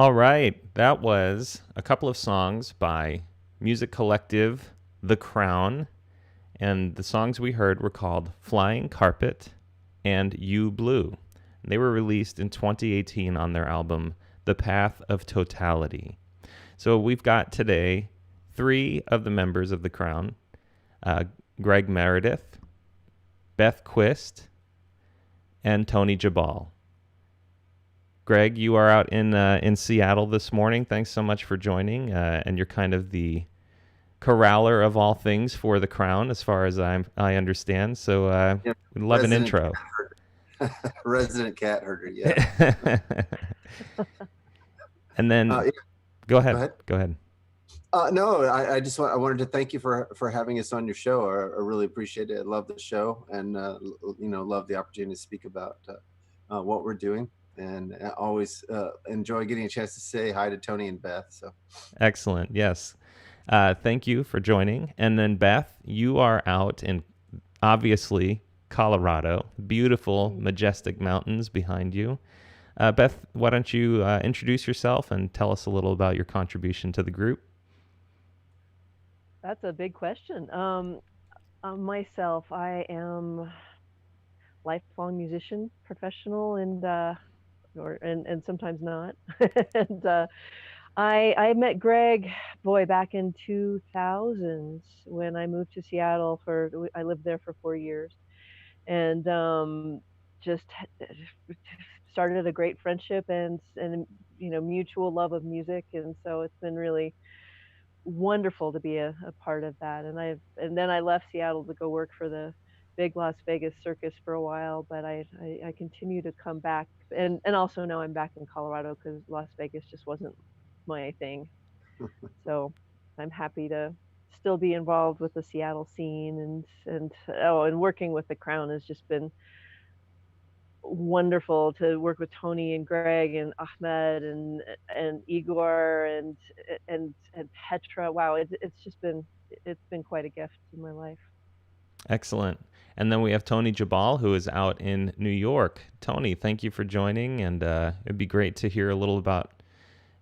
All right, that was a couple of songs by music collective The Crown, and the songs we heard were called Flying Carpet and You Blue. They were released in 2018 on their album The Path of Totality. So we've got today three of the members of The Crown, uh, Greg Meredith, Beth Quist, and Tony Jabal. Greg, you are out in Seattle this morning. Thanks so much for joining, and you're kind of the corraller of all things for the Crown, as far as I understand. So Yep. we'd love an intro. Resident cat herder. Yeah. And then Yeah, go go ahead. ahead. Go ahead. No, I wanted to thank you for having us on your show. I really appreciate it. I love the show, and love the opportunity to speak about what we're doing, and I always enjoy getting a chance to say hi to Tony and Beth. So Excellent. Yes. Thank you for joining. And then Beth, you are out in obviously Colorado, beautiful, majestic mountains behind you. Beth, why don't you introduce yourself and tell us a little about your contribution to the group? That's a big question. Myself, I am lifelong musician, professional, and sometimes not. and I met Greg, boy, back in 2000 when I moved to Seattle. I lived there for 4 years, and just started a great friendship and mutual love of music, and so it's been really wonderful to be a part of that. And then I left Seattle to go work for the big Las Vegas circus for a while, but I continue to come back, and also now I'm back in Colorado because Las Vegas just wasn't my thing. So I'm happy to still be involved with the Seattle scene, and working with the Crown has just been wonderful to work with Tony and Greg and Ahmed and Igor and Petra. Wow, it's been quite a gift in my life. Excellent. And then we have Tony Jabal, who is out in New York. Tony, thank you for joining, and it'd be great to hear a little about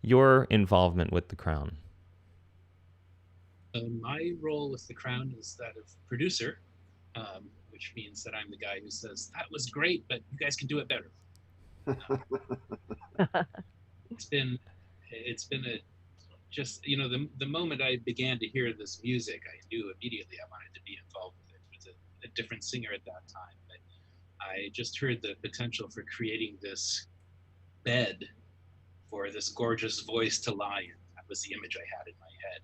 your involvement with the Crown. My role with the Crown is that of producer, which means that I'm the guy who says, that was great, but you guys can do it better. It's been the moment I began to hear this music, I knew immediately I wanted to be involved with it. It was a different singer at that time, but I just heard the potential for creating this bed for this gorgeous voice to lie in. That was the image I had in my head.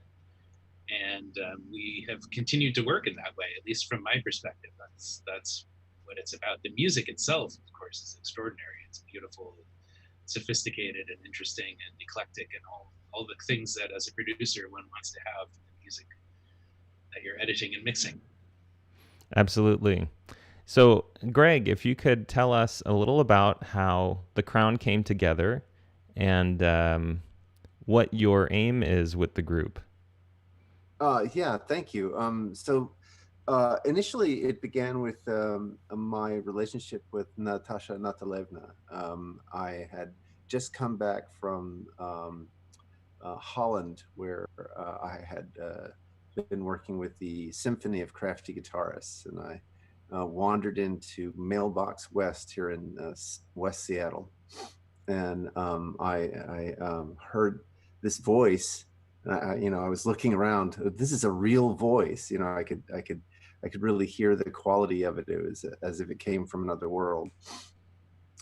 And we have continued to work in that way, at least from my perspective. That's what it's about. The music itself, of course, is extraordinary. It's beautiful, sophisticated, and interesting, and eclectic, and all the things that, as a producer, one wants to have in the music that you're editing and mixing. Absolutely. So, Greg, if you could tell us a little about how the Crown came together and what your aim is with the group. Yeah, thank you. Initially, it began with my relationship with Natasha Natalevna. I had just come back from Holland, where I had been working with the Symphony of Crafty Guitarists, and I wandered into Mailbox West here in West Seattle, and I heard this voice. I was looking around. This is a real voice. I could really hear the quality of it. It was as if it came from another world.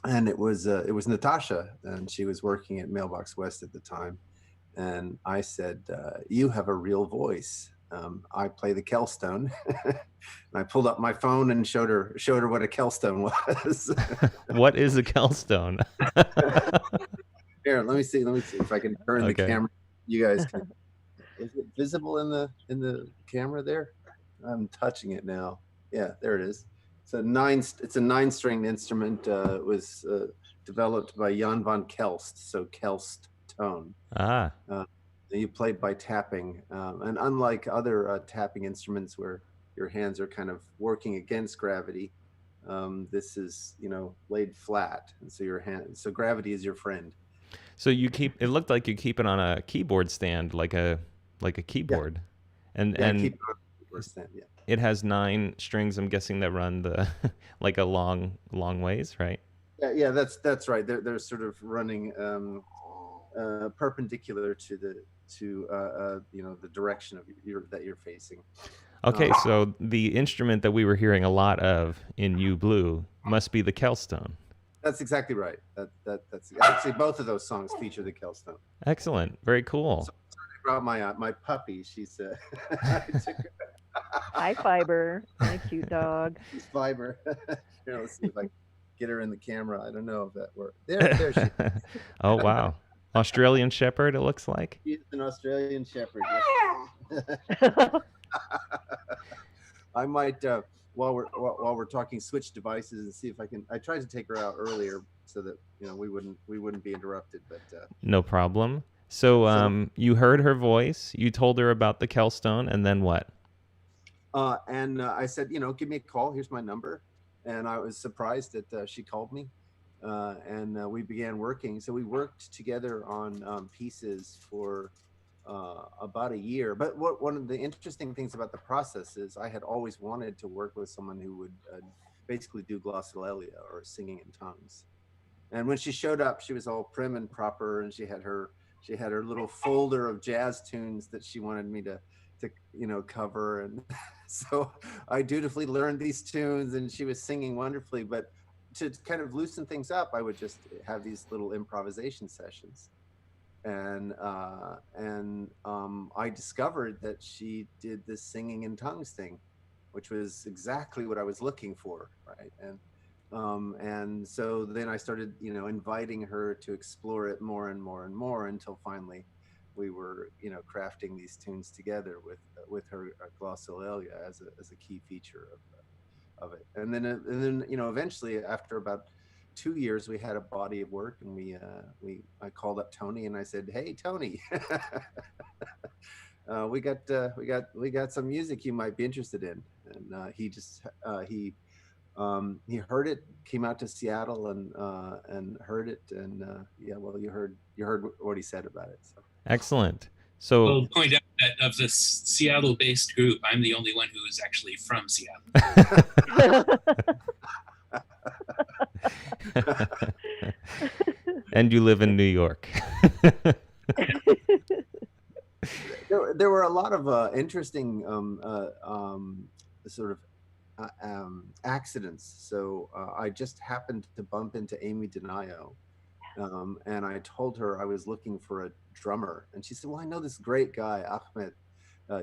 And it was Natasha, and she was working at Mailbox West at the time. And I said, "You have a real voice. I play the Kellstone." And I pulled up my phone and showed her what a Kellstone was. What is a Kellstone? Here, let me see if I can turn the camera. You guys can. Is it visible in the camera there? I'm touching it now. Yeah, there it is. It's a 9-stringed instrument. It was developed by Jan van Kelst, so Kelst tone. You play by tapping, and unlike other tapping instruments where your hands are kind of working against gravity, this is laid flat, and so gravity is your friend. So it looked like you keep it on a keyboard stand, like a keyboard, and keep it on the keyboard stand, yeah. it has 9 strings. I'm guessing that run the like a long ways, right? Yeah, that's right. They're sort of running perpendicular to the the direction of that you're facing. Okay, so the instrument that we were hearing a lot of in You Blue must be the Kellstone. That's exactly right. That's actually both of those songs feature the Kellstone. Excellent, very cool. So I brought my puppy. She's Hi, Fiber. My cute dog. She's Fiber. Here, let's see if I can get her in the camera. I don't know if that works. There she is. Oh wow, Australian Shepherd. It looks like. She's an Australian Shepherd. I might while we're talking switch devices and see if I can. I tried to take her out earlier so that we wouldn't be interrupted, but no problem. So you heard her voice, you told her about the Kellstone, and then what? And I said, give me a call. Here's my number. And I was surprised that she called me, and we began working. So we worked together on pieces for about a year. But one of the interesting things about the process is I had always wanted to work with someone who would basically do glossolalia, or singing in tongues. And when she showed up, she was all prim and proper, and she had her little folder of jazz tunes that she wanted me to cover. And so I dutifully learned these tunes, and she was singing wonderfully. But to kind of loosen things up, I would just have these little improvisation sessions. And I discovered that she did this singing in tongues thing, which was exactly what I was looking for, right? And so then I started, inviting her to explore it more and more and more, until finally we were, crafting these tunes together with her glossolalia as a key feature of it. And then eventually, after about 2 years, we had a body of work, and I called up Tony and I said, "Hey, Tony, we got some music you might be interested in." And he heard it, came out to Seattle and heard it, and well, you heard what he said about it. So. Excellent. So, I'll point out that of the Seattle-based group, I'm the only one who is actually from Seattle. And you live in New York. There were a lot of interesting sort of accidents. So I just happened to bump into Amy Denayo, and I told her I was looking for a drummer, and she said, "Well, I know this great guy, Ahmed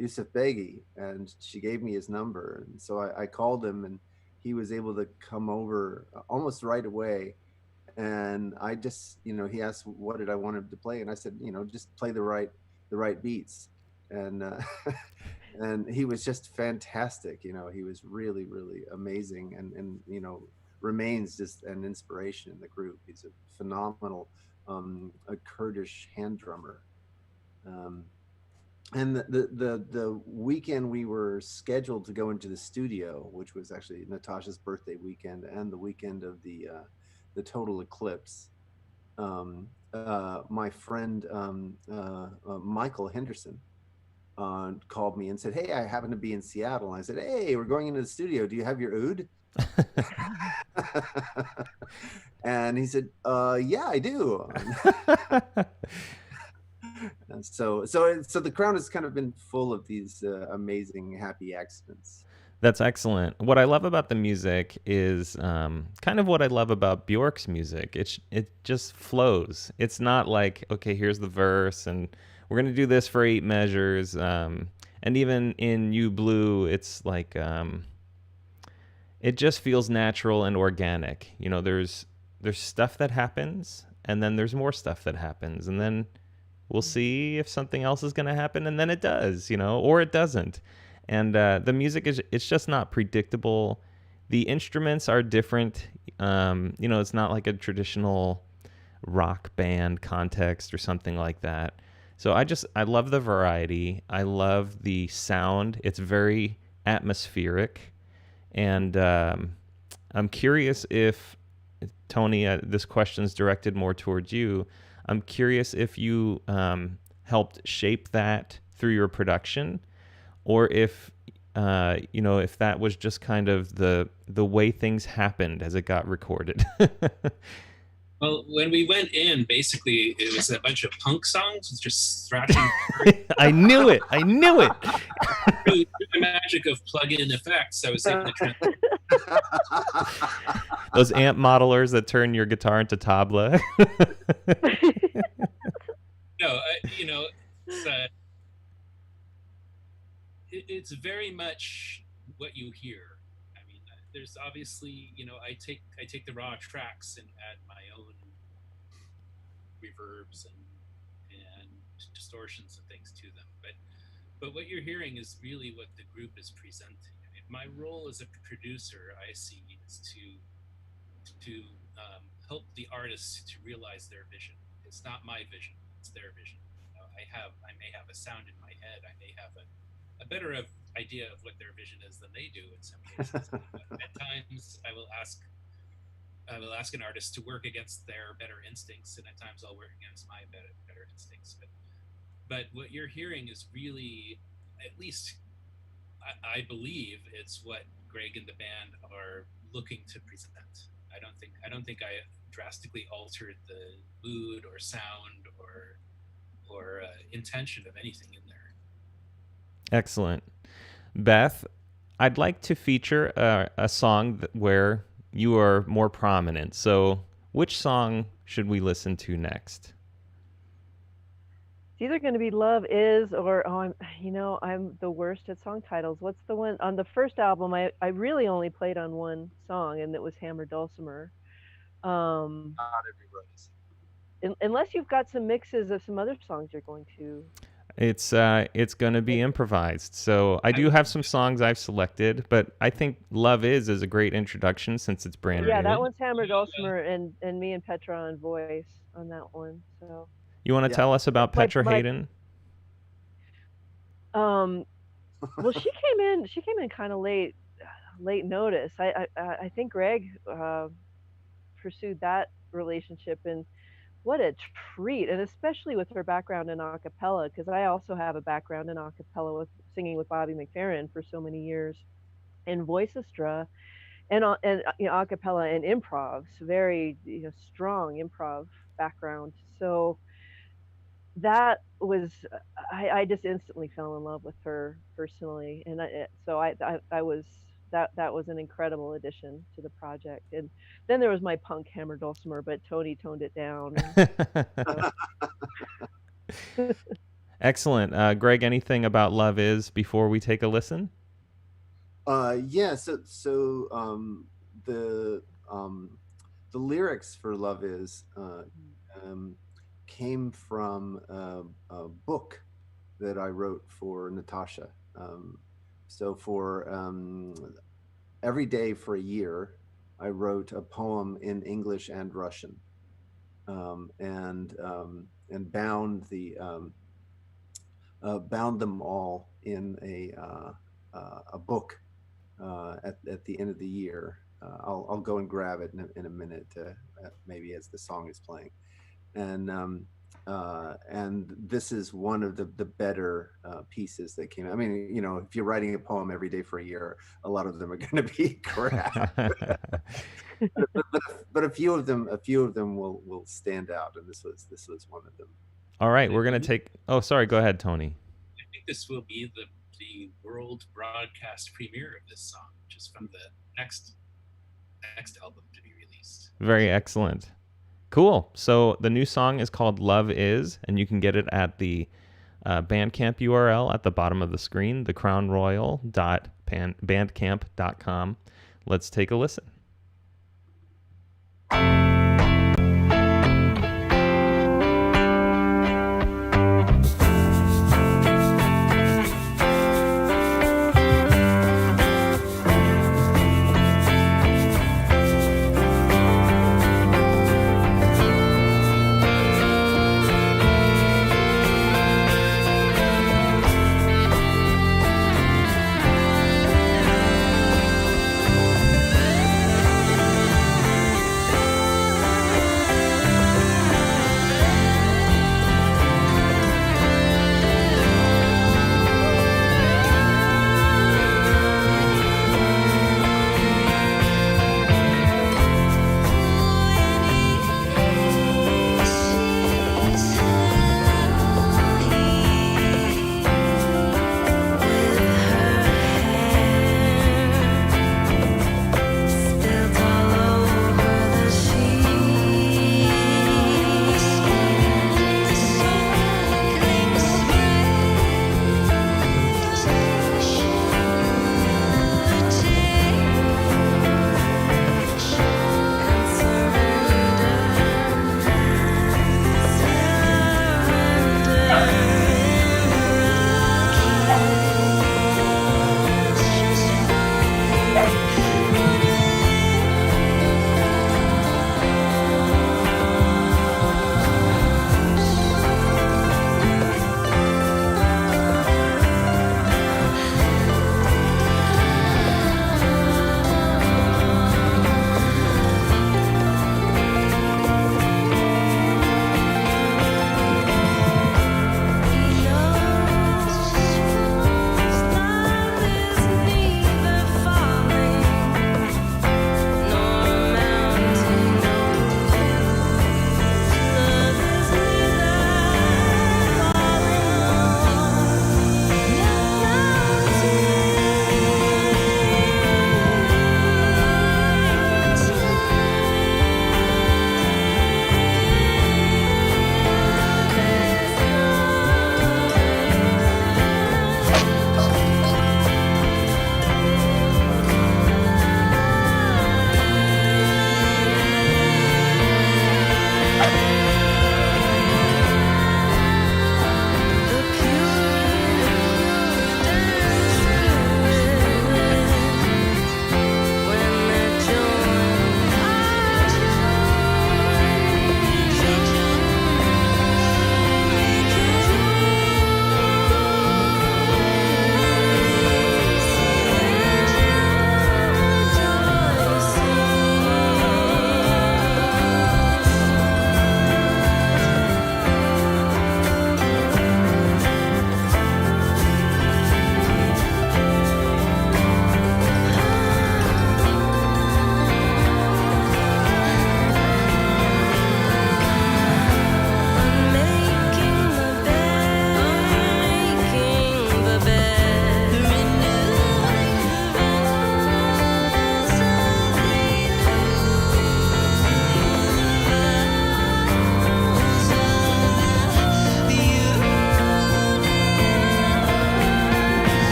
Yusuf Begi," and she gave me his number. And so I called him, and he was able to come over almost right away. And I just, he asked what did I want him to play, and I said, just play the right beats. And and he was just fantastic. He was really, really amazing, and remains just an inspiration in the group. He's a phenomenal a Kurdish hand drummer. And the weekend we were scheduled to go into the studio, which was actually Natasha's birthday weekend and the weekend of the total eclipse, my friend Michael Henderson called me and said, "Hey, I happen to be in Seattle." And I said, "Hey, we're going into the studio. Do you have your oud?" And he said, "Yeah, I do." And so the Crown has kind of been full of these amazing, happy accidents. That's excellent. What I love about the music is kind of what I love about Bjork's music. It just flows. It's not like, okay, here's the verse, and we're going to do this for 8 measures. And even in You Blue, it's like it just feels natural and organic. There's stuff that happens, and then there's more stuff that happens, and then we'll see if something else is going to happen, and then it does, or it doesn't. And the music it's just not predictable. The instruments are different. It's not like a traditional rock band context or something like that. So I love the variety. I love the sound. It's very atmospheric. And I'm curious if, Tony, this question's directed more towards you. I'm curious if you helped shape that through your production, or if if that was just kind of the way things happened as it got recorded. Well, when we went in, basically it was a bunch of punk songs with just thrashing. I knew it. Through the magic of plug-in effects, I was able to Those amp modelers that turn your guitar into tabla. No, it's very much what you hear. I mean, there's obviously, I take the raw tracks and add my own reverbs and distortions and things to them. But what you're hearing is really what the group is presenting. I mean, my role as a producer, I see, is to help the artists to realize their vision. It's not my vision; it's their vision. I may have a sound in my head. I may have a better idea of what their vision is than they do in some cases. At times, I will ask an artist to work against their better instincts, and at times I'll work against my better instincts. But what you're hearing is really, at least I believe, it's what Greg and the band are looking to present. I don't think I drastically altered the mood or sound or intention of anything in there. Excellent. Beth, I'd like to feature a song where you are more prominent. So which song should we listen to next? It's either going to be Love Is or I'm the worst at song titles. What's the one on the first album? I really only played on one song, and it was Hammer Dulcimer. Not every rose. Unless you've got some mixes of some other songs you're going to. It's going to be improvised. So I do have some songs I've selected, but I think Love Is a great introduction since it's brand new. Yeah, that one's Hammer Dulcimer and me and Petra on voice on that one. So. You want to tell us about Petra Haden? Well, she came in kind of late notice. I think Greg pursued that relationship, and what a treat, and especially with her background in a cappella, because I also have a background in a cappella with singing with Bobby McFerrin for so many years, and voicestra, and a cappella and improv, so very strong improv background. So that was, I just instantly fell in love with her personally, and I was that was an incredible addition to the project. And then there was my punk Hammer Dulcimer, but Tony toned it down. Excellent. Greg, anything about Love Is before we take a listen? Yeah. So the lyrics for Love Is came from a book that I wrote for Natasha. So for every day for a year, I wrote a poem in English and Russian, and bound them all in a book at the end of the year. I'll go and grab it in a minute, maybe as the song is playing. And this is one of the better pieces that came out. I mean, if you're writing a poem every day for a year, a lot of them are going to be crap. but a few of them will stand out, and this was one of them. All right, we're going to take. Oh, sorry. Go ahead, Tony. I think this will be the world broadcast premiere of this song, which is from the next album to be released. Very excellent. Cool. So the new song is called Love Is, and you can get it at the Bandcamp URL at the bottom of the screen, thecrownroyal.bandcamp.com. Let's take a listen.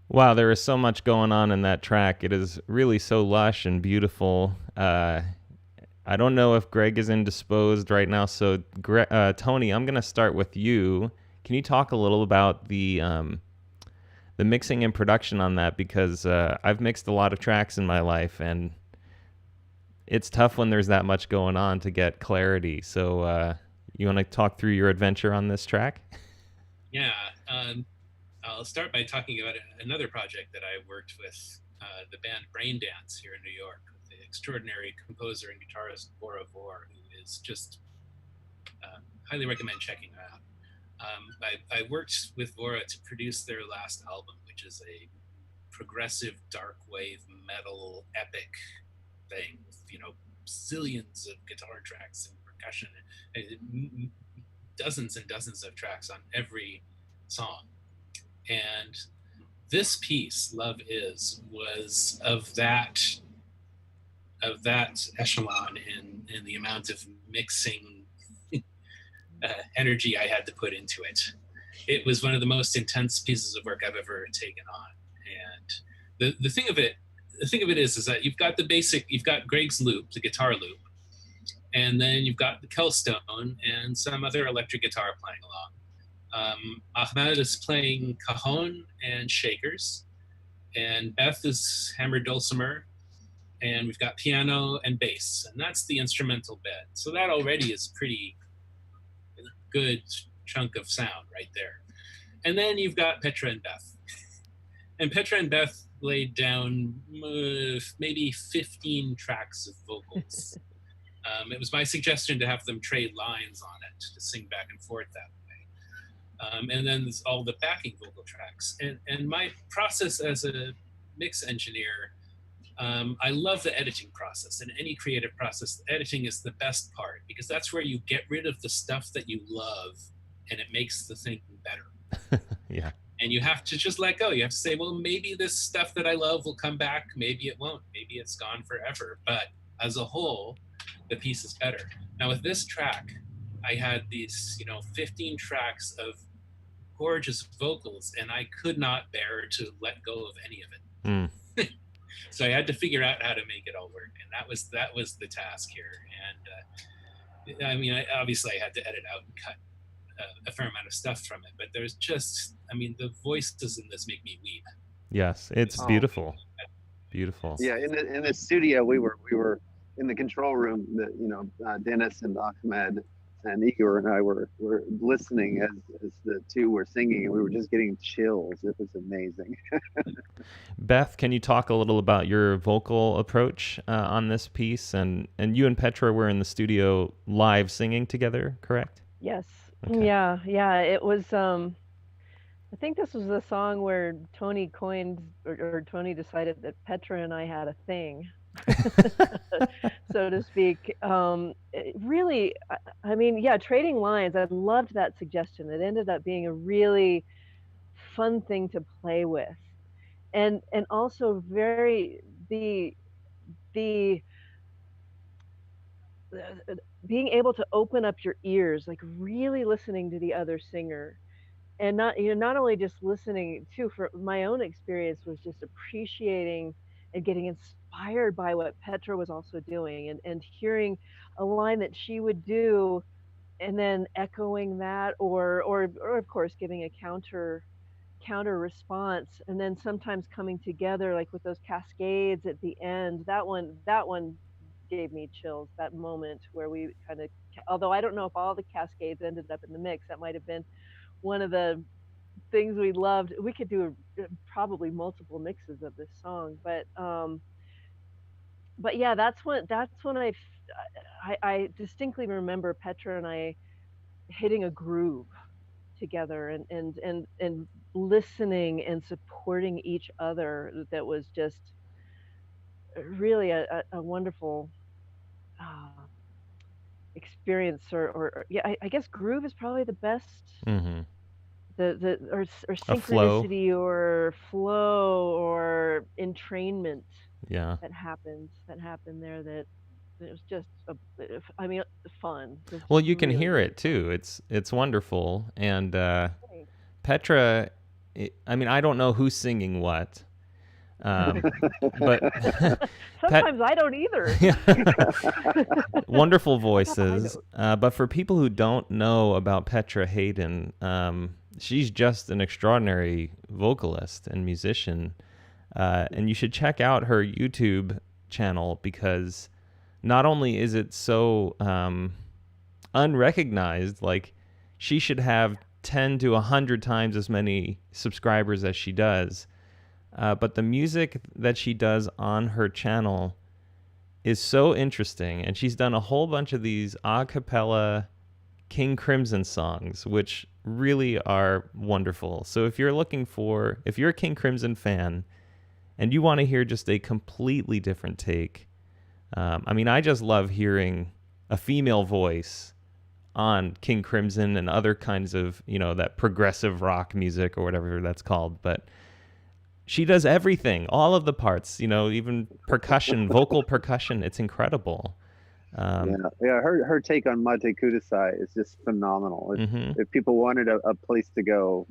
Wow, there is so much going on in that track. It is really so lush and beautiful. I don't know if Greg is indisposed right now, so Tony, I'm going to start with you. Can you talk a little about the mixing and production on that? Because I've mixed a lot of tracks in my life, and it's tough when there's that much going on to get clarity. So you want to talk through your adventure on this track? Yeah. I'll start by talking about another project that I worked with, the band Braindance here in New York, with the extraordinary composer and guitarist Bora Vor, who is just highly recommend checking her out. I worked with Bora to produce their last album, which is a progressive dark wave metal epic thing with, zillions of guitar tracks and percussion, dozens and dozens of tracks on every song. And this piece, Love Is, was of that echelon in the amount of mixing energy I had to put into it. It was one of the most intense pieces of work I've ever taken on. And the thing of it is that you've got Greg's loop, the guitar loop, and then you've got the Kell stone and some other electric guitar playing along. Ahmed is playing cajon and shakers, and Beth is hammer dulcimer, and we've got piano and bass, and that's the instrumental bed. So that already is pretty good chunk of sound right there. And then you've got Petra and Beth. And Petra and Beth laid down maybe 15 tracks of vocals. It was my suggestion to have them trade lines on it, to sing back and forth that way. And then there's all the backing vocal tracks. And my process as a mix engineer, I love the editing process. In any creative process, editing is the best part, because that's where you get rid of the stuff that you love and it makes the thing better. Yeah. And you have to just let go. You have to say, well, maybe this stuff that I love will come back. Maybe it won't. Maybe it's gone forever. But as a whole, the piece is better. Now with this track, I had these, 15 tracks of gorgeous vocals, and I could not bear to let go of any of it. So I had to figure out how to make it all work, and that was the task here. And obviously I had to edit out and cut a fair amount of stuff from it, but there's just, the voices in this make me weep. Yes, it's beautiful. Beautiful. Yeah, in the studio we were in the control room. Dennis and Ahmed and Igor and I were listening as the two were singing, and we were just getting chills. It was amazing. Beth, can you talk a little about your vocal approach on this piece? And you and Petra were in the studio live singing together, correct? Yes. Okay. Yeah. It was. I think this was the song where Tony coined, or Tony decided that Petra and I had a thing, so to speak. Really, trading lines. I loved that suggestion. It ended up being a really fun thing to play with, and also very the being able to open up your ears, like really listening to the other singer, and not only just listening too. For my own experience, was just appreciating and getting inspired by what Petra was also doing, and hearing a line that she would do, and then echoing that, or of course giving a counter response, and then sometimes coming together, like with those cascades at the end. That one gave me chills, that moment where we kind of, although I don't know if all the cascades ended up in the mix, that might have been one of the things we loved. We could do probably multiple mixes of this song, but yeah, that's when I distinctly remember Petra and I hitting a groove together, and listening and supporting each other. That was just really a wonderful experience. Or I guess groove is probably the best. Mm-hmm. Or synchronicity, or flow, or entrainment. Yeah. That happened there. That it was just fun. Well, you can hear it too. It's wonderful. And Petra, I mean, I don't know who's singing what, but Sometimes I don't either. wonderful How about I voices. don't? But for people who don't know about Petra Haden, she's just an extraordinary vocalist and musician. And you should check out her YouTube channel, because not only is it so unrecognized, like she should have 10 to 100 times as many subscribers as she does. But the music that she does on her channel is so interesting. And she's done a whole bunch of these a cappella King Crimson songs, which really are wonderful. So if you're a King Crimson fan and you want to hear just a completely different take, I mean, I just love hearing a female voice on King Crimson and other kinds of, that progressive rock music or whatever that's called. But she does everything, all of the parts, even percussion, vocal percussion. It's incredible. Yeah. Her take on Mate Kudasai is just phenomenal. If people wanted a place to go,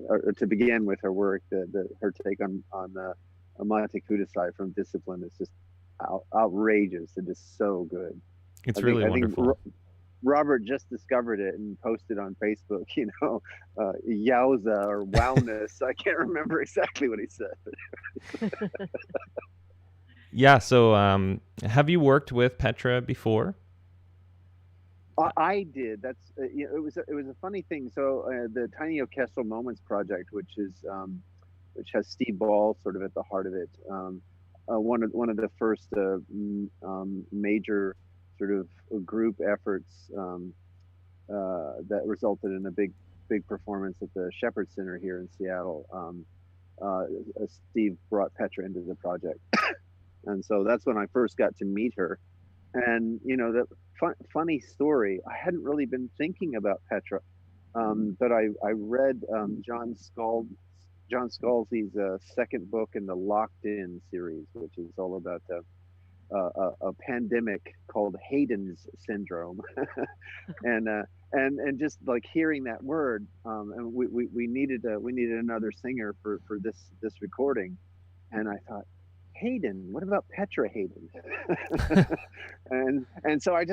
or to begin with her work, her take on Mate Kudasai from Discipline is just outrageous. It is so good. It's really wonderful. Robert just discovered it and posted on Facebook, yowza or wowness. I can't remember exactly what he said. Yeah. So, have you worked with Petra before? I did. That's it was a funny thing. So the Tiny Orchestral Moments project, which has Steve Ball sort of at the heart of it, one of the first major sort of group efforts that resulted in a big performance at the Shepherd Center here in Seattle. Steve brought Petra into the project, and so that's when I first got to meet her. And the funny story, I hadn't really been thinking about Petra, but I read John Scalzi's second book in the Locked In series, which is all about a pandemic called Haden's syndrome, and just like hearing that word, and we needed another singer for this recording, and I thought, Haden, what about Petra Haden? and so I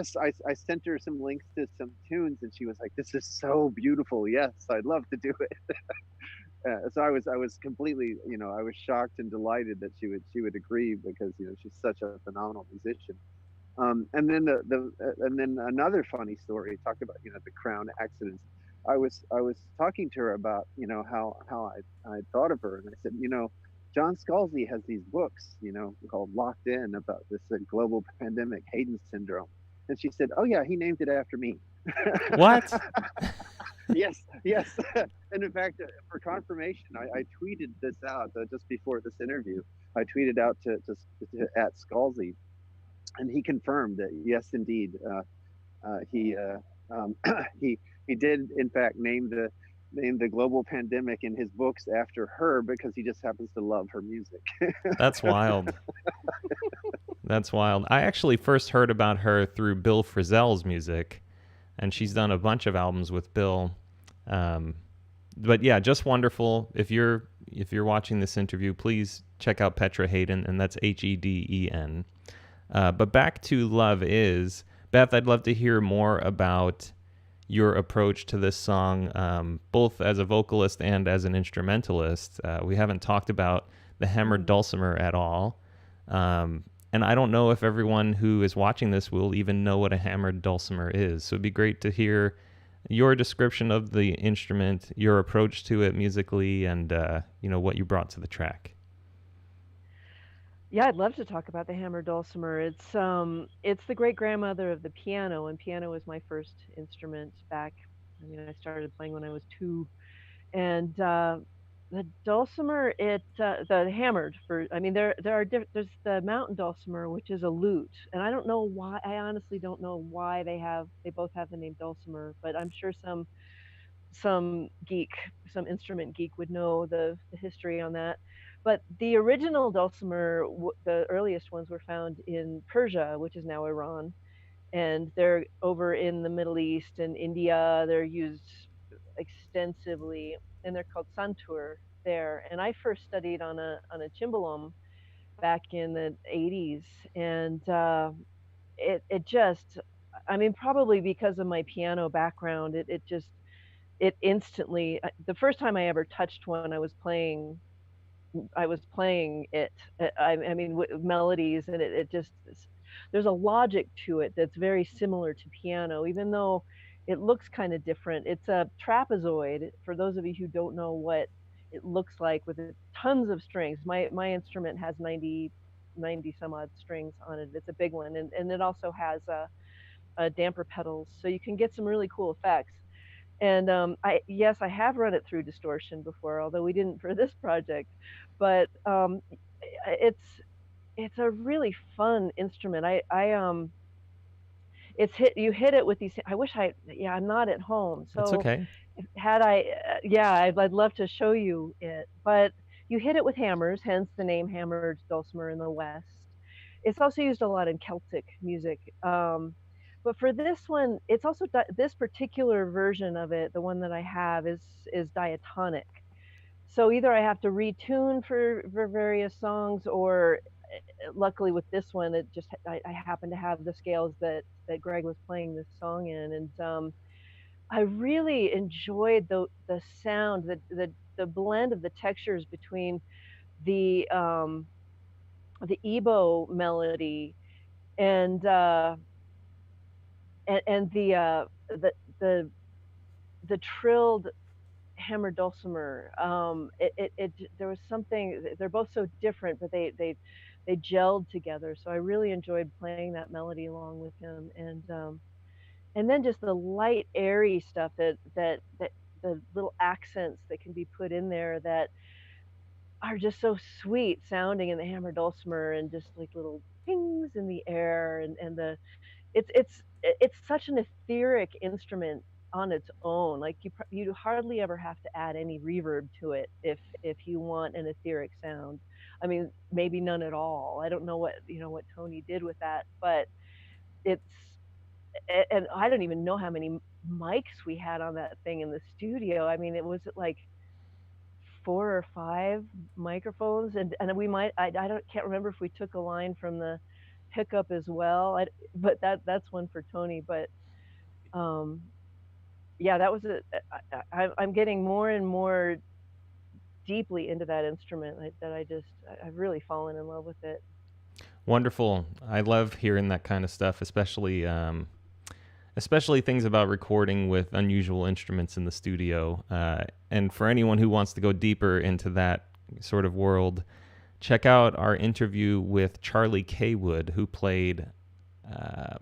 sent her some links to some tunes, and she was like, "This is so beautiful. Yes, I'd love to do it." So I was completely, I was shocked and delighted that she would agree, because she's such a phenomenal musician. And then and then another funny story, talk about the Crown accidents. I was talking to her about how I thought of her, and I said, John Scalzi has these books called Locked In, about this global pandemic, Haden syndrome, and she said, "Oh yeah, he named it after me." What? Yes. And in fact, for confirmation, I tweeted this out just before this interview. I tweeted out to at Scalzi, and he confirmed that yes, indeed, he he did in fact name the global pandemic in his books after her, because he just happens to love her music. That's wild. That's wild. I actually first heard about her through Bill Frisell's music, and she's done a bunch of albums with Bill. But yeah, just wonderful. If you're watching this interview, please check out Petra Haden, and that's Heden. But back to Love Is. Beth, I'd love to hear more about your approach to this song, both as a vocalist and as an instrumentalist. We haven't talked about the hammered dulcimer at all. And I don't know if everyone who is watching this will even know what a hammered dulcimer is. So it'd be great to hear your description of the instrument, your approach to it musically, and what you brought to the track. Yeah, I'd love to talk about the hammered dulcimer. It's the great grandmother of the piano, and piano was my first instrument back. I mean, I started playing when I was 2, and the dulcimer, the hammered for. I mean, there's the mountain dulcimer, which is a lute, and I don't know why. I honestly don't know why they both have the name dulcimer, but I'm sure some instrument geek would know the history on that. But the original dulcimer, the earliest ones were found in Persia, which is now Iran, and they're over in the Middle East and India. They're used extensively, and they're called santur there. And I first studied on a cimbalom back in the 80s, and it just, I mean, probably because of my piano background, it just, it instantly, the first time I ever touched one, I was playing it. I mean, melodies, and it just, there's a logic to it that's very similar to piano, even though it looks kind of different. It's a trapezoid. For those of you who don't know what it looks like, with tons of strings. My instrument has 90 some odd strings on it. It's a big one, and it also has a damper pedals, so you can get some really cool effects. And I have run it through distortion before, although we didn't for this project. But it's it's a really fun instrument. You hit it with these. I wish yeah, I'm not at home, It's so okay. had I, yeah, I'd love to show you it. But you hit it with hammers, hence the name hammered dulcimer in the West. It's also used a lot in Celtic music. But for this one, it's also this particular version of it, the one that I have, is diatonic. So either I have to retune for various songs, or luckily with this one, it just, I happen to have the scales that Greg was playing this song in. And I really enjoyed the sound, the blend of the textures between the Igbo melody and the the trilled hammer dulcimer. There was something. They're both so different, but they gelled together. So I really enjoyed playing that melody along with him. And then just the light, airy stuff that the little accents that can be put in there that are just so sweet sounding in the hammer dulcimer, and just like little pings in the air, and it's such an etheric instrument on its own. Like you hardly ever have to add any reverb to it if you want an etheric sound. I mean, maybe none at all. I don't know what Tony did with that, but it's, and I don't even know how many mics we had on that thing in the studio. I mean, it was like 4 or 5 microphones, and we might, can't remember if we took a line from the pickup as well. But that's one for Tony. But yeah, that was I'm getting more and more deeply into that instrument, that I've really fallen in love with it. Wonderful. I love hearing that kind of stuff, especially things about recording with unusual instruments in the studio. And for anyone who wants to go deeper into that sort of world, check out our interview with Charlie Kaywood, who played, I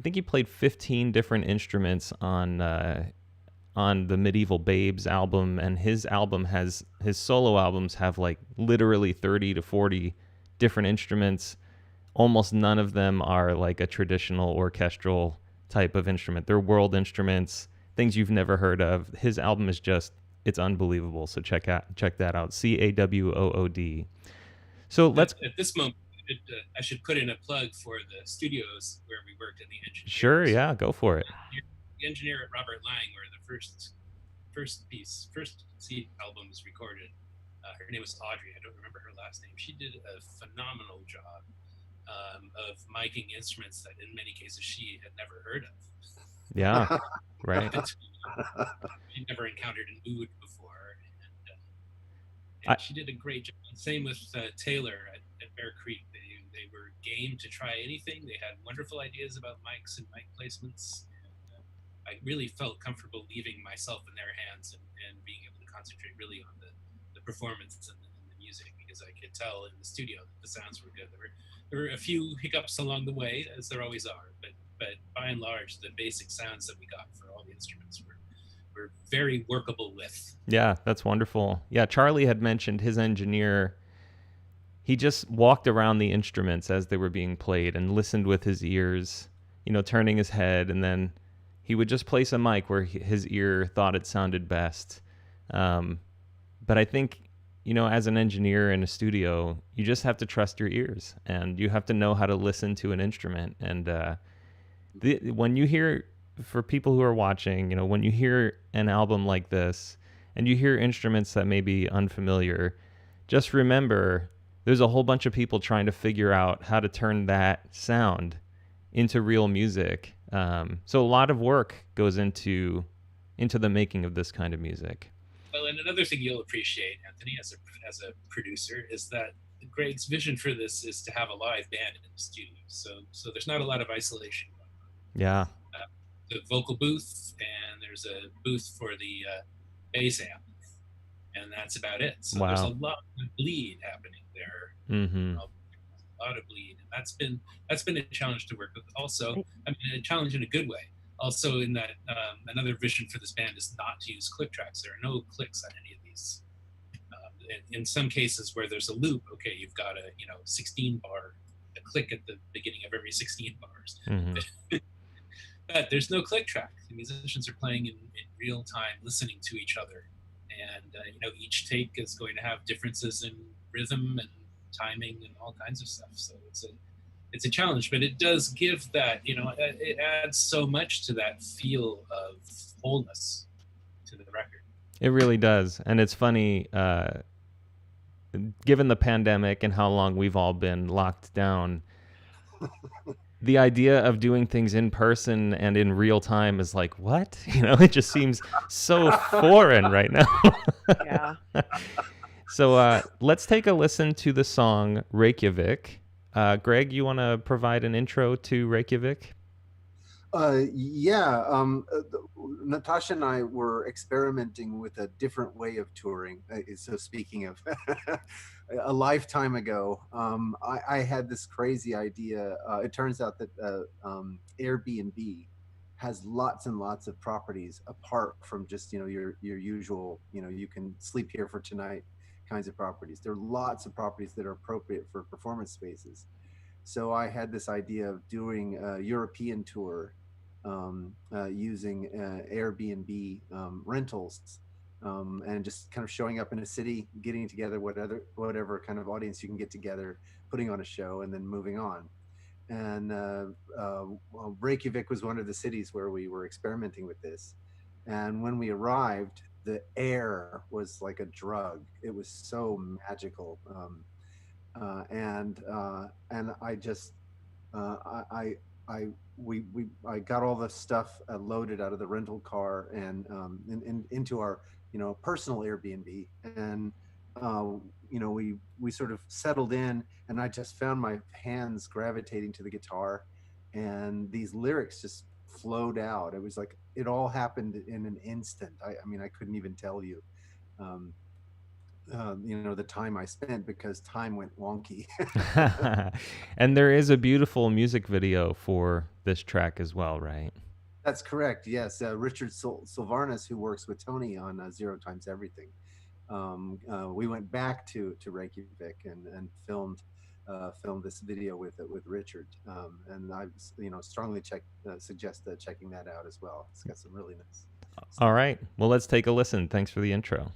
think he played 15 different instruments on the Medieval Babes album, and his solo albums have like literally 30 to 40 different instruments. Almost none of them are like a traditional orchestral type of instrument. They're world instruments, things you've never heard of. His album is just, it's unbelievable. So check that out. CAWOOD. So let's. At this moment, I should put in a plug for the studios where we worked in the engineering. Sure, yeah, go for it. The engineer at Robert Lang, where the first seed album was recorded. Her name was Audrey. I don't remember her last name. She did a phenomenal job of miking instruments that in many cases she had never heard of. Yeah, right. She'd never encountered an oud before. And she did a great job. Same with Taylor at Bear Creek. They were game to try anything. They had wonderful ideas about mics and mic placements. And I really felt comfortable leaving myself in their hands and being able to concentrate really on the performance and the music, because I could tell in the studio that the sounds were good. There were a few hiccups along the way, as there always are, but by and large, the basic sounds that we got for all the instruments were very workable with. Yeah, that's wonderful. Yeah, Charlie had mentioned his engineer. He just walked around the instruments as they were being played and listened with his ears, turning his head, and then he would just place a mic where his ear thought it sounded best. But I think, as an engineer in a studio, you just have to trust your ears, and you have to know how to listen to an instrument. And when you hear, for people who are watching, when you hear an album like this and you hear instruments that may be unfamiliar, just remember there's a whole bunch of people trying to figure out how to turn that sound into real music. So a lot of work goes into the making of this kind of music. Well, and another thing you'll appreciate, Anthony, as a producer, is that Greg's vision for this is to have a live band in the studio. So there's not a lot of isolation going on. Yeah. The vocal booth, and there's a booth for the bass amp, and that's about it. So there's a lot of bleed happening there. Mm-hmm. A lot of bleed, and that's been a challenge to work with. Also, I mean, a challenge in a good way. Also, in that another vision for this band is not to use click tracks. There are no clicks on any of these. In some cases where there's a loop, okay, you've got a 16 bar, a click at the beginning of every 16 bars. Mm-hmm. But there's no click track. The musicians are playing in real time, listening to each other, and each take is going to have differences in rhythm and timing and all kinds of stuff. So it's a challenge, but it does give that, it adds so much to that feel of wholeness to the record. It really does. And it's funny, given the pandemic and how long we've all been locked down, the idea of doing things in person and in real time is like, what? It just seems so foreign right now. Yeah. So let's take a listen to the song Reykjavik. Greg, you want to provide an intro to Reykjavik? Yeah. Natasha and I were experimenting with a different way of touring. So speaking of a lifetime ago, I had this crazy idea. It turns out that Airbnb has lots and lots of properties apart from just, your usual, you can sleep here for tonight kinds of properties. There are lots of properties that are appropriate for performance spaces. So I had this idea of doing a European tour using Airbnb rentals and just kind of showing up in a city, getting together whatever kind of audience you can get together, putting on a show, and then moving on. And Reykjavik was one of the cities where we were experimenting with this. And when we arrived, the air was like a drug. It was so magical. And I just I got all the stuff loaded out of the rental car and into our personal Airbnb, and we sort of settled in, and I just found my hands gravitating to the guitar, and these lyrics just flowed out. It was like it all happened in an instant. I mean, I couldn't even tell you. The time I spent, because time went wonky. And there is a beautiful music video for this track as well, right? That's correct. Yes. Richard Silvarnas, who works with Tony on Zero Times Everything. We went back to Reykjavik and filmed this video with Richard. And I strongly suggest checking that out as well. It's got some really nice stuff. All right. Well, let's take a listen. Thanks for the intro.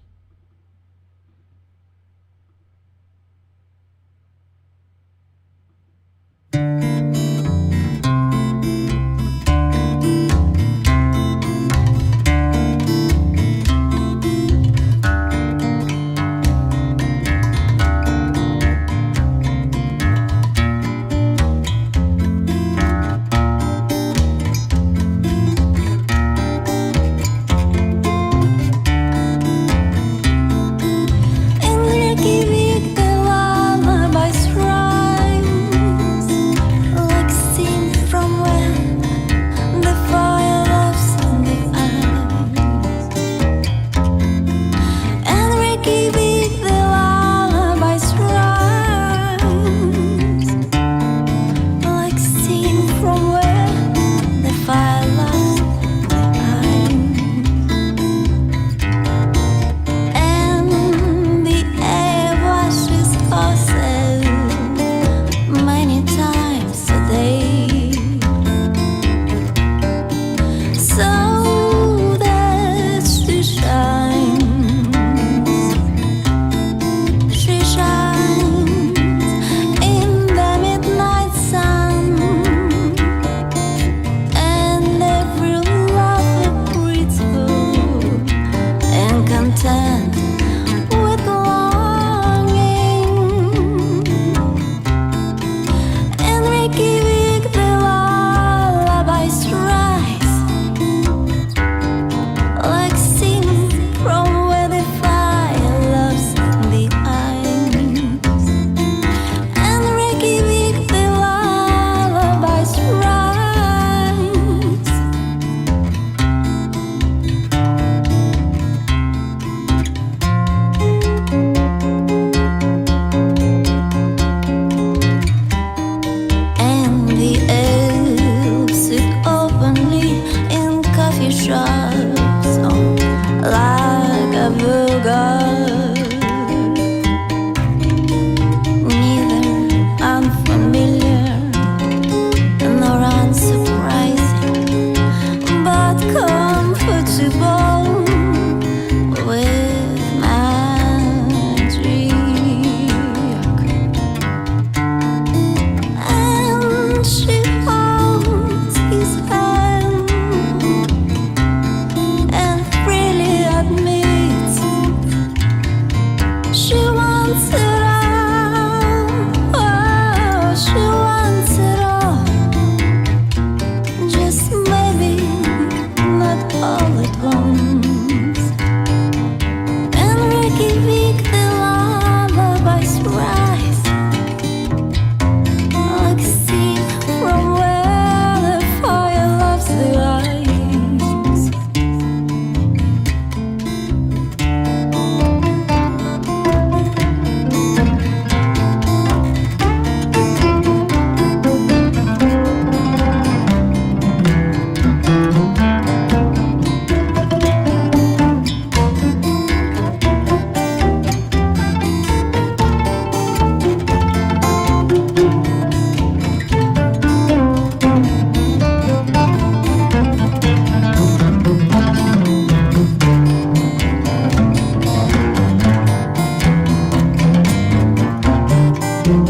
And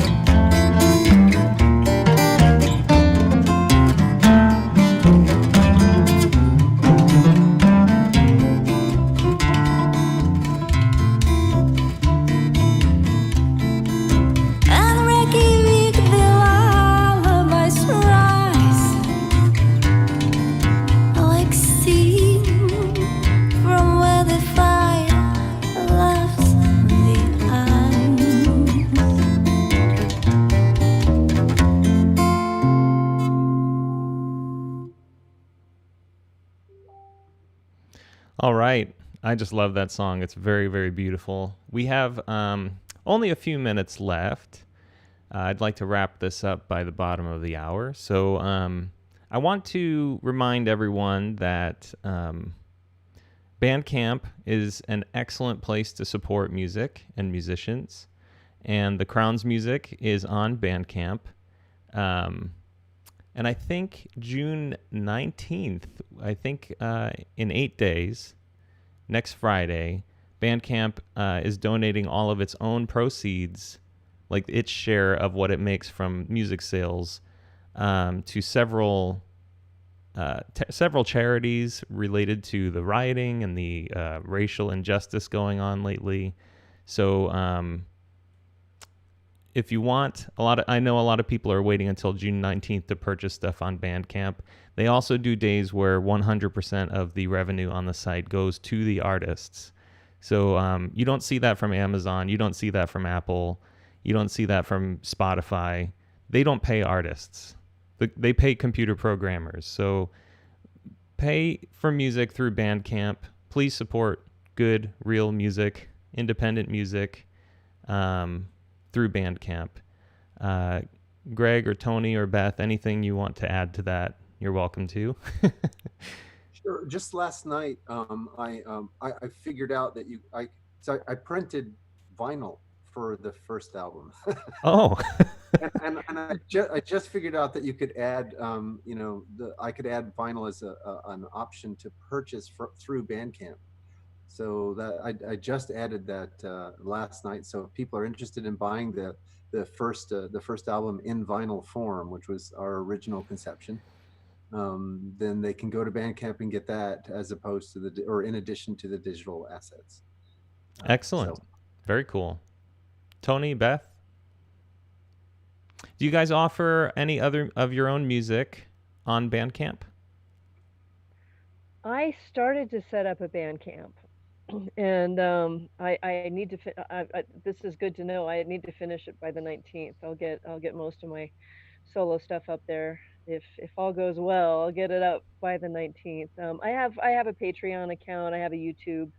Reykjavik, the lullabies rise like steam from where the fire loves the ice. All right. I just love that song. It's very, very beautiful. We have only a few minutes left. I'd like to wrap this up by the bottom of the hour. So I want to remind everyone that Bandcamp is an excellent place to support music and musicians. And the Crown's music is on Bandcamp. And I think June 19th, in 8 days, next Friday, Bandcamp is donating all of its own proceeds, like its share of what it makes from music sales, to several charities related to the rioting and the racial injustice going on lately. So if you want, I know a lot of people are waiting until June 19th to purchase stuff on Bandcamp. They also do days where 100% of the revenue on the site goes to the artists. So you don't see that from Amazon. You don't see that from Apple. You don't see that from Spotify. They don't pay artists. They pay computer programmers. So pay for music through Bandcamp. Please support good, real music, independent music, through Bandcamp. Greg or Tony or Beth, anything you want to add to that, you're welcome to. Sure. Just last night, I figured out that I printed vinyl for the first album. Oh. and I just figured out that you could add, I could add vinyl as an option to purchase through Bandcamp. So that I just added that last night. So if people are interested in buying the first album in vinyl form, which was our original conception, then they can go to Bandcamp and get that as opposed to or in addition to the digital assets. Excellent. Very cool. Tony, Beth, do you guys offer any other of your own music on Bandcamp? I started to set up a Bandcamp, and I need to. This is good to know. I need to finish it by the 19th. I'll get most of my solo stuff up there. If all goes well, I'll get it up by the 19th. I have a Patreon account. I have a YouTube.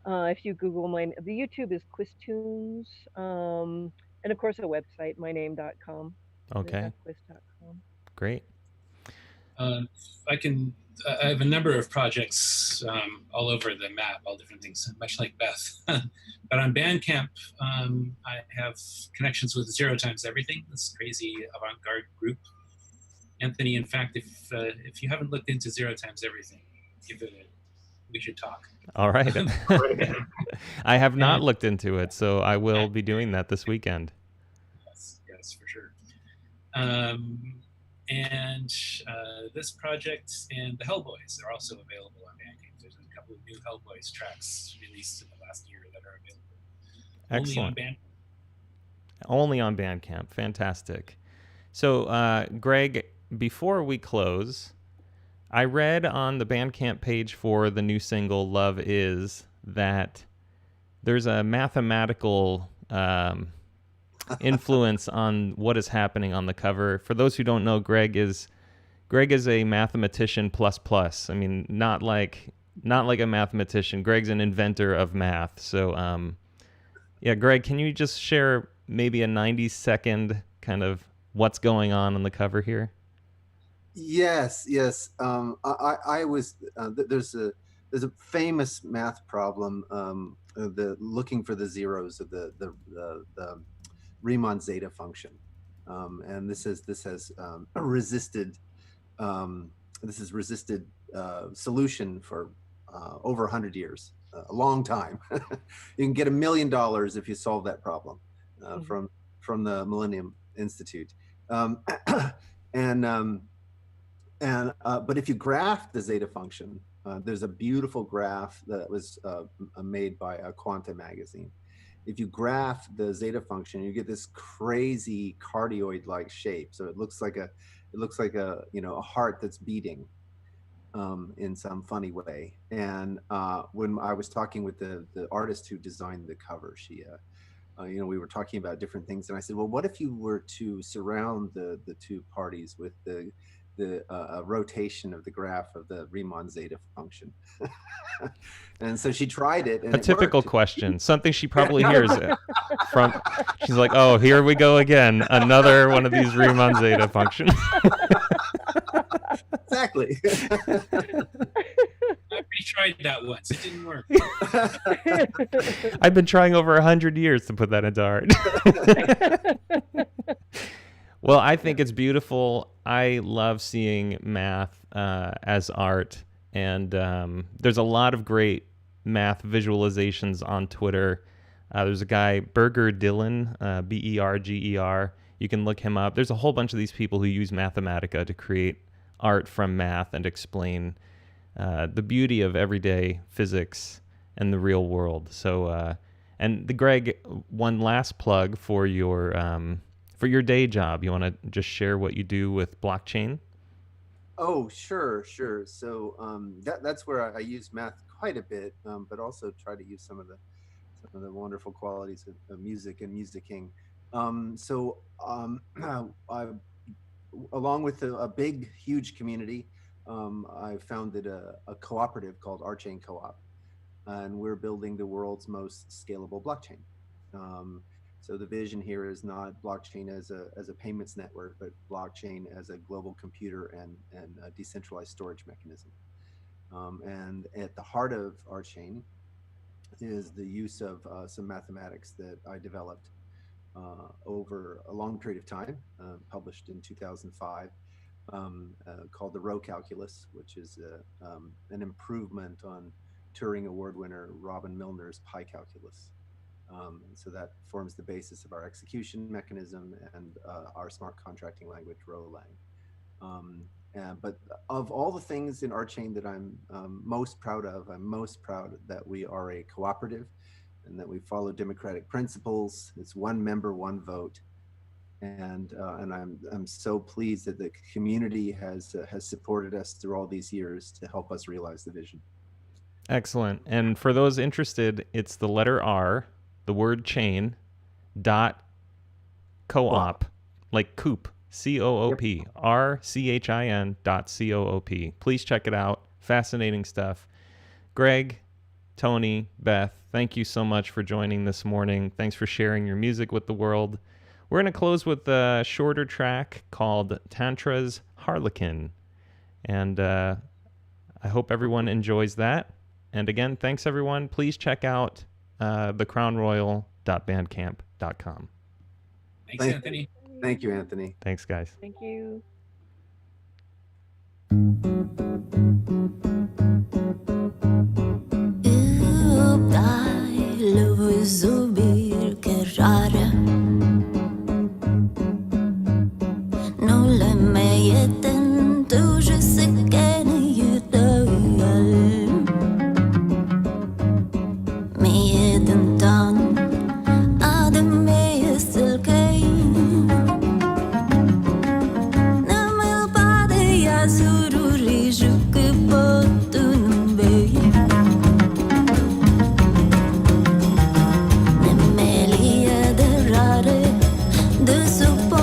If you Google the YouTube is Quistunes, and of course a website, myname.com. Okay. Quiz.com. Great. I have a number of projects all over the map, all different things, much like Beth. But on Bandcamp, I have connections with Zero Times Everything, this crazy avant-garde group. Anthony, in fact, if you haven't looked into Zero Times Everything, we should talk. All right. I have not looked into it, so I will be doing that this weekend. Yes, for sure. And this project and the Hellboys are also available on Bandcamp. There's a couple of new Hellboys tracks released in the last year that are available. Excellent. Only on Bandcamp. Fantastic. So, Greg, before we close, I read on the Bandcamp page for the new single Love Is that there's a mathematical influence on what is happening on the cover. For those who don't know, Greg is a mathematician plus. I mean, not like a mathematician. Greg's an inventor of math. So, yeah, Greg, can you just share maybe a 90-second kind of what's going on the cover here? Yes. I was there's a famous math problem, the looking for the zeros of the Riemann zeta function, and this has a resisted solution for over 100 years, a long time. You can get $1 million if you solve that problem, from from the Millennium Institute. But if you graph the zeta function, there's a beautiful graph that was made by Quanta magazine. If you graph the zeta function, you get this crazy cardioid-like shape. So it looks like a heart that's beating in some funny way. And when I was talking with the artist who designed the cover, she we were talking about different things, and I said, well, what if you were to surround the two parties with the rotation of the graph of the Riemann zeta function? And so she tried it, and a typical worked. question, something she probably hears from. She's like, oh, here we go again, another one of these Riemann zeta functions. Exactly. I already tried that once. It didn't work. I've been trying over 100 years to put that into art. Well, I think it's beautiful. I love seeing math as art, and there's a lot of great math visualizations on Twitter. There's a guy, Berger Dylan, Berger. You can look him up. There's a whole bunch of these people who use Mathematica to create art from math and explain the beauty of everyday physics and the real world. So, and Greg, one last plug for your day job. You want to just share what you do with blockchain? Oh, sure. So that's where I use math quite a bit, but also try to use some of the wonderful qualities of music and musicking. Along with a big, huge community, I founded a cooperative called Archain Co-op, and we're building the world's most scalable blockchain. So the vision here is not blockchain as a payments network, but blockchain as a global computer and a decentralized storage mechanism. And at the heart of Archain is the use of some mathematics that I developed over a long period of time, published in 2005, called the Rho calculus, which is an improvement on Turing Award winner Robin Milner's pi calculus. And so that forms the basis of our execution mechanism and our smart contracting language, Rolang. But of all the things in Archain that I'm most proud of, I'm most proud that we are a cooperative and that we follow democratic principles. It's one member, one vote. And I'm so pleased that the community has supported us through all these years to help us realize the vision. Excellent. And for those interested, it's the letter R, the word chain, dot co-op, like coop, C-O-O-P, RCHIN.COOP. Please check it out. Fascinating stuff. Greg, Tony, Beth, thank you so much for joining this morning. Thanks for sharing your music with the world. We're going to close with a shorter track called Tantra's Harlequin. And I hope everyone enjoys that. And again, thanks everyone. Please check out thecrownroyal.bandcamp.com. Thanks, Anthony. Thank you, Anthony. Thanks, guys. Thank you. De